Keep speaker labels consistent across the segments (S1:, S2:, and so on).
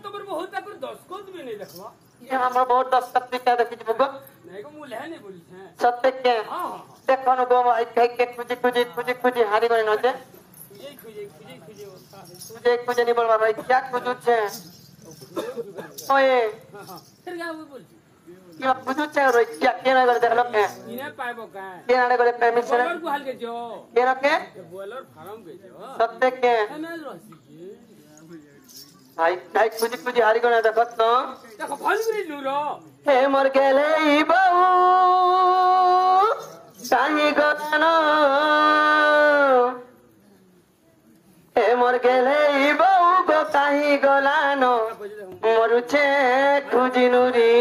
S1: तबर बहुत तक 10 को भी नहीं देखवा
S2: ये हम बहुत 10 तक दिखा देखि बगो
S1: नहीं को मूल है नहीं बोली है
S2: सत्य के
S1: हां
S2: देखो न गो आई कह के खुजी हारी गई न जे
S1: खुजे होता है
S2: खुजे नहीं बोलवा भाई क्या खुजू छे ओए
S1: फिर क्या वो बोल
S2: ये खुजू छे रो क्या केना कर देखलो के
S1: इने पाइबो का
S2: केना करे पेमेंट से
S1: बॉलर को हाल के जो
S2: केना के
S1: बॉलर फार्म के जो
S2: सत्य के
S1: मैं रसी
S2: आई खुजी हारी गई न देखो तो
S1: देखो फल भी लूरो
S2: हे मोर गेले ई बहु काहे गनो हे मोर गेले ई बहु गो काहे गलानो मरुछे खुजिनुरी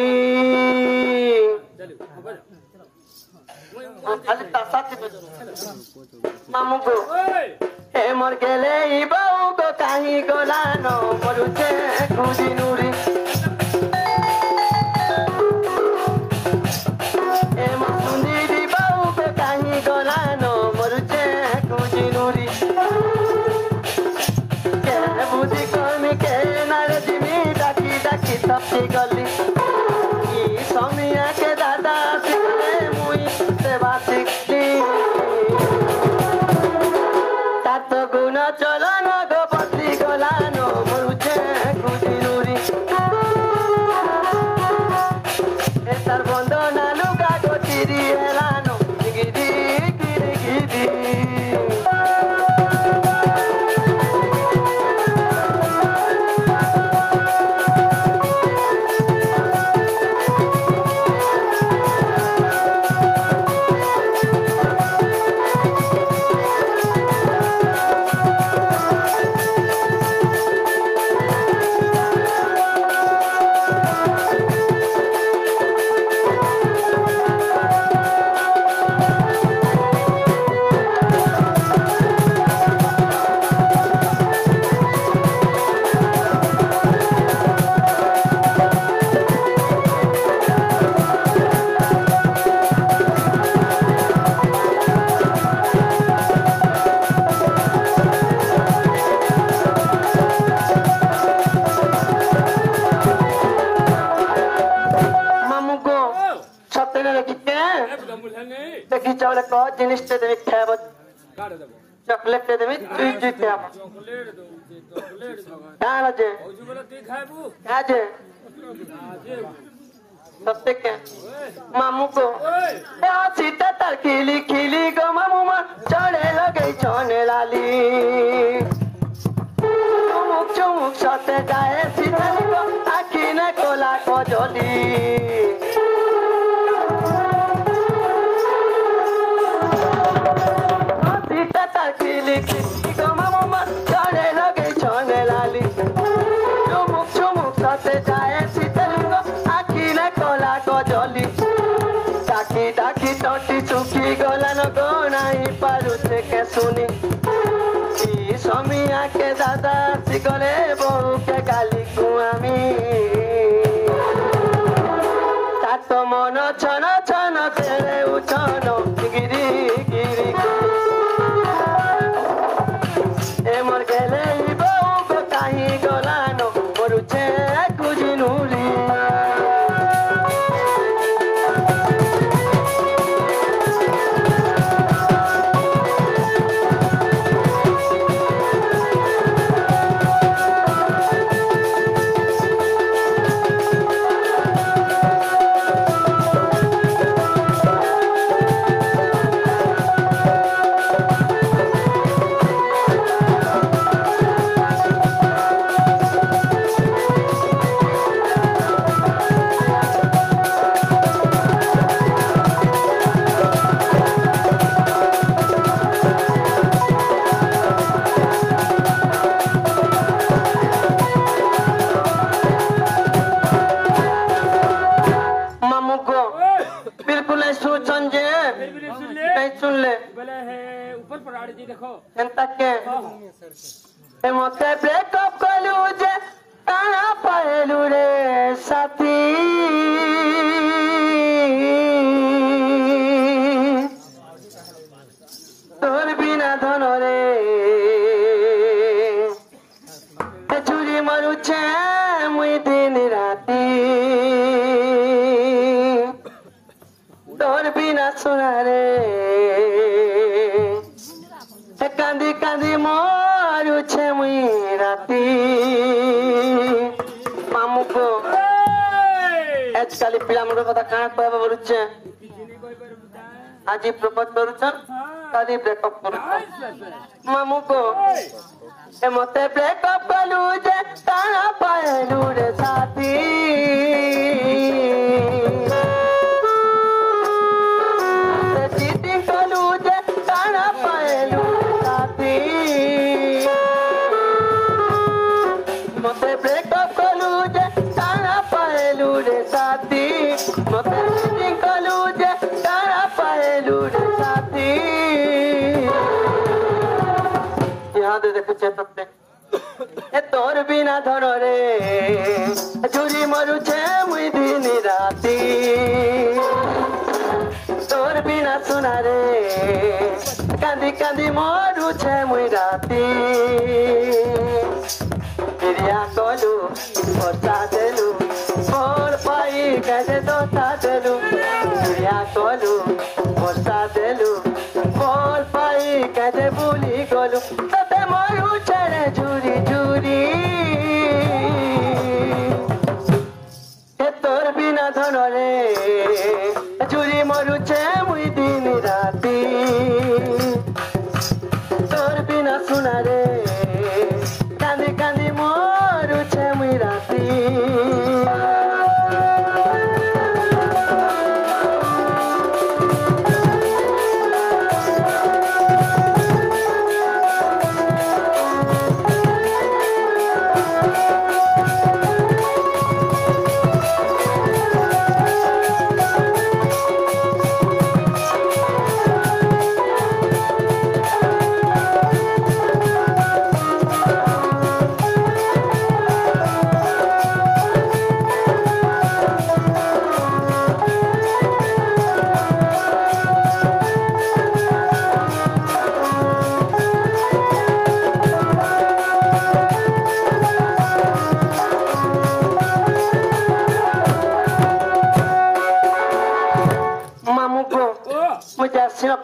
S1: चलो
S2: खाली तासाती मामू को
S1: ओए
S2: हे मोर गेले ई बहु गो काहे गलानो मरुछे खुजिनुरी सबसे गली ई समिया के दादा सिखले मुई सेवा सिखली तात गुण चलन गो बसी गलानो मरुचे खुजिनुरी ए तार बंधना लुगा गो चिरी हेलानो गिरी गिरी गिरी देखी चावल को जिनिस ते देवी खाबो
S1: काट देबो
S2: चॉकलेट ते देवी तू जीते आप
S1: चॉकलेट दो
S2: क्या लजे
S1: औजु बोला ती खाबू
S2: क्या जे
S1: आजे
S2: सबसे के मामू को
S1: ओए
S2: ए सीता तर खिली खिली गो मामू मा चढ़े लगे छोने लाली चुमुक सते जाए सीता को आखी न कोला को जोली खिली खिली गो मामू मा चढ़े लगे छोने लाली चुमुक सते जाए सीता को आखी न कोला को जोली डाकी डाकी टोटी चुकी गलन गो नहीं पारुते के सुनी ई समिया के दादा सिगले बहु के गाली कुआमी तातो मन छन छन तेरे उछन गिरी गिरी ए मोर गेले ई बहु को काहे गलानो मरुचे खुजिनुरी
S1: देखो
S2: मते ब्रेकअप कलू जे काना पहलू रे साथी तोर बिना धन रे चुरी मरुछे মুই দিন রাতি তোর বিনা সোনারে কান্দি কান্দি মরুছে মুই রাতি মামুকো ଆଜିକାଲି ପିଲାମାନଙ୍କ କଥା କାଣା କହିବା ବୋଲୁଛେ ଆଜି ପ୍ରପୋଜ କରୁଛ କାଲି ବ୍ରେକଅପ୍ କରୁଛ ମାମୁକୁ ଏ ମତେ ବ୍ରେକଅପ୍ କଲୁ ଯେ କାଣା ପାଇଲୁ ରେ ସାଥୀ ଚିଟିଂ କଲୁ ଯେ କାଣା ପାଇଲୁ ସାଥୀ ମତେ ବ୍ରେକଅପ୍ କଲୁ ଯେ କାଣା ପାଇଲୁ ରେ साथी मते निकलू जे काना पाएलू रे साथी यहाँ दे देखो चेतते ए तोर बिना धन रे झुरी मरु छे मुई दिन राती तोर बिना सुना रे कांदी कांदी मरु छे मुई राती बिरिया कलू वर्षा देलू मोर पाई कैसे दोता देलू बिरिया कलू वर्षा देलू मोर पाई कैसे भूली गलू तते मरु छे झुरी झुरी हे तोर बिना धन रे झुरी मरु छे मुई दिन राती तोर बिना सुना रे कांदी कांदी मरु छे मुई राती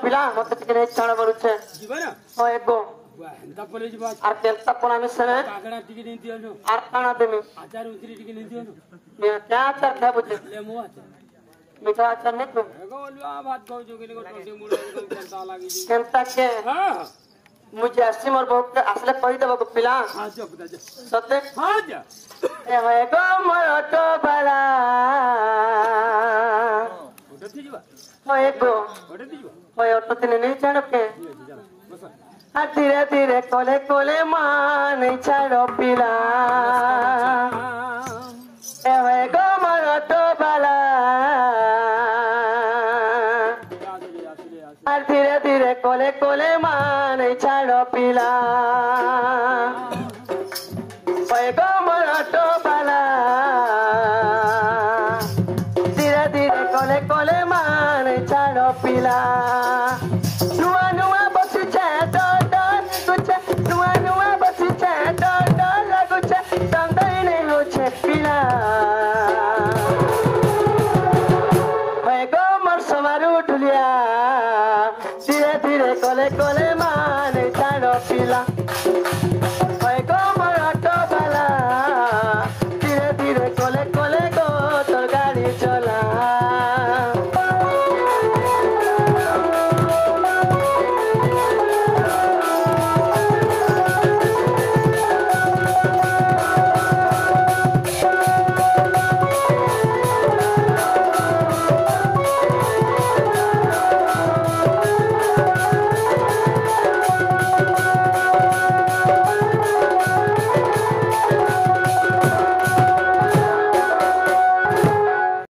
S2: पिला मत टिके छाड़ बरुछे
S1: जीवना
S2: ओ एगो
S1: एंता पले जीवा
S2: आर तेलता कोना में सने
S1: कागड़ा टिके नहीं दियो
S2: आर काना देमी
S1: आचार उतरी टिके नहीं दियो
S2: मैं क्या आचार खा बुझे
S1: ले मु आचार
S2: मीठा आचार नहीं तो
S1: एगो लुआ भात खाऊ जो के टोटे मुड़े केंता लागी जी
S2: केनता के
S1: हां
S2: मुझे अस्सी मोर बहुत असले कहि देबो को पिला
S1: हां जा बता जा
S2: सते
S1: हां जा
S2: ए होए गो मोर ऑटो वाला
S1: उठे जीवा
S2: होए गो
S1: उठे जीवा
S2: होए ऑटो तिने नहीं छाड़ो के
S1: बस
S2: धीरे धीरे कोले कोले मान छाड़ो पिला ए होए गो मोर ऑटो वाला धीरे धीरे कोले कोले मान छाड़ो पिला होए गो मोर ऑटो